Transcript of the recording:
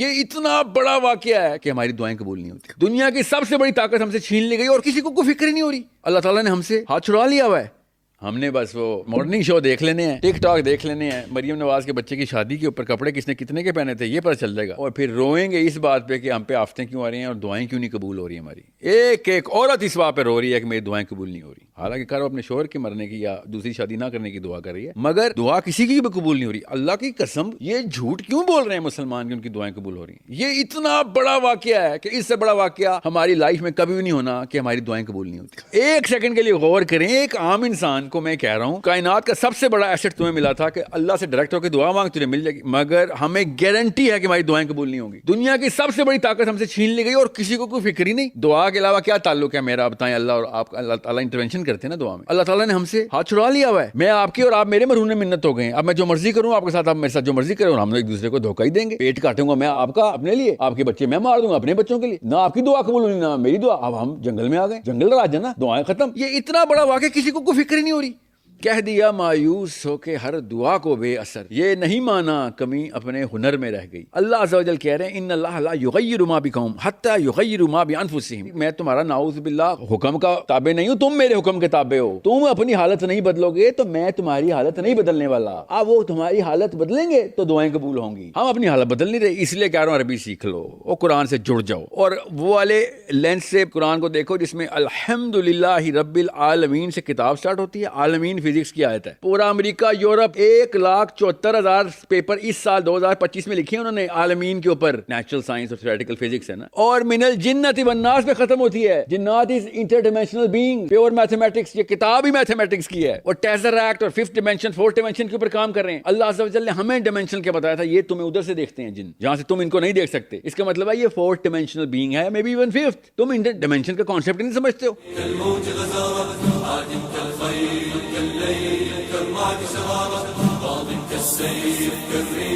یہ اتنا بڑا واقعہ ہے کہ ہماری دعائیں قبول نہیں ہوتی. دنیا کی سب سے بڑی طاقت ہم سے چھین لی گئی اور کسی کو کوئی فکر ہی نہیں ہو رہی. اللہ تعالیٰ نے ہم سے ہاتھ چھڑا لیا ہوا ہے. ہم نے بس وہ مارننگ شو دیکھ لینے ہیں, ٹک ٹاک دیکھ لینے ہیں, مریم نواز کے بچے کی شادی کے اوپر کپڑے کس نے کتنے کے پہنے تھے یہ پتہ چل جائے گا, اور پھر روئیں گے اس بات پہ کہ ہم پہ آفتیں کیوں آ رہی ہیں اور دعائیں کیوں نہیں قبول ہو رہی ہیں ہماری. ایک ایک عورت اس بات پہ رو رہی ہے کہ میری دعائیں قبول نہیں ہو رہی, حالانکہ کرو اپنے شوہر کے مرنے کی یا دوسری شادی نہ کرنے کی دعا کر رہی ہے, مگر دعا کسی کی بھی قبول نہیں ہو رہی. اللہ کی قسم یہ جھوٹ کیوں بول رہے ہیں مسلمان کہ ان کی دعائیں قبول ہو رہی ہیں. یہ اتنا بڑا واقعہ ہے کہ اس سے بڑا واقعہ ہماری لائف میں کبھی بھی نہیں ہونا کہ ہماری دعائیں قبول نہیں ہوتی. ایک سیکنڈ کے لیے غور کریں, ایک عام انسان کو میں کہہ رہا ہوں کائنات کا سب سے بڑا ایسٹ تمہیں ملا تھا کہ اللہ سے ڈائریکٹ ہو کے دعا مانگ تجھے مل جائے گی, مگر ہمیں گارنٹی ہے کہ ہماری دعائیں قبول نہیں ہوں گی. دنیا کی سب سے بڑی طاقت ہم سے چھین لی گئی اور کسی کو کوئی فکر ہی نہیں. دعا کے علاوہ کیا تعلق ہے میرا بتائیں. اللہ اور آپ, اللہ تعالیٰ انٹرونشن کرتے ہیں نا دعا میں. اللہ تعالیٰ نے ہم سے ہاتھ چھڑا لیا ہوا ہے. میں آپ کی اور آپ میرے مرہون منت ہو گئے ہیں. اب میں جو مرضی کروں آپ کے ساتھ, آپ میرے ساتھ جو مرضی کریں, اور ہم ایک دوسرے کو دھوکہ ہی دیں گے. پیٹ کاٹوں گا میں آپ کا اپنے لیے, آپ کے بچے میں مار دوں گا اپنے بچوں کے لیے. نہ آپ کی دعا قبول ہونی نہ میری دعا. اب ہم جنگل میں آ گئے, جنگل راج ہے نا, دعائیں ختم. یہ اتنا بڑا واقعہ کسی کو کوئی فکر ہی نہیں ہو رہی. کہہ دیا مایوس ہو کے ہر دعا کو بے اثر, یہ نہیں مانا کمی اپنے ہنر میں رہ گئی. اللہ عز و جل کہہ رہے ہیں ان اللہ لا یغیر ما بقوم حتی یغیروا ما بانفسہم. میں تمہارا نعوذ باللہ حکم کا تابع نہیں ہوں, تم میرے حکم کے تابع ہو. تم اپنی حالت نہیں بدلو گے تو میں تمہاری حالت نہیں بدلنے والا. اب وہ تمہاری حالت بدلیں گے تو دعائیں قبول ہوں گی. ہم اپنی حالت بدل نہیں رہے, اس لیے کہہ رہا ہوں عربی سیکھ لو اور قرآن سے جڑ جاؤ, اور وہ والے لینس سے قرآن کو دیکھو جس میں الحمدللہ رب العالمین سے کتاب سٹارٹ ہوتی ہے. عالمین فزکس کی آیت ہے. پورا امریکہ یورپ 1,74,000 پیپر اس سال 2025 میں لکھے انہوں نے عالمین کے اوپر. نیچرل سائنس اور تھیوریٹیکل فزکس ہے نا. اور من الجنت والناس پہ ختم ہوتی ہے. جنات is inter dimensional being, pure mathematics, یہ کتاب ہی میتھمیٹکس کی ہے. اور ٹیزر ایکٹ اور 5th ڈائمینشن 4th ڈائمینشن کے اوپر کام کر رہے ہیں. اللہ عز و جل نے ہمیں ڈائمینشن کے بتایا تھا, یہ تمہیں ادھر سے دیکھتے ہیں جن, جہاں سے تم ان کو نہیں دیکھ سکتے. اس کا مطلب ہے یہ 4th ڈائمینشنل بینگ ہے, مے بی ایون 5th. تم انٹر ڈائمینشن کا کانسیپٹ نہیں سمجھتے ہو. كالموج غزارة كالليل كالرعد شرارة ماض كالسيف كالريح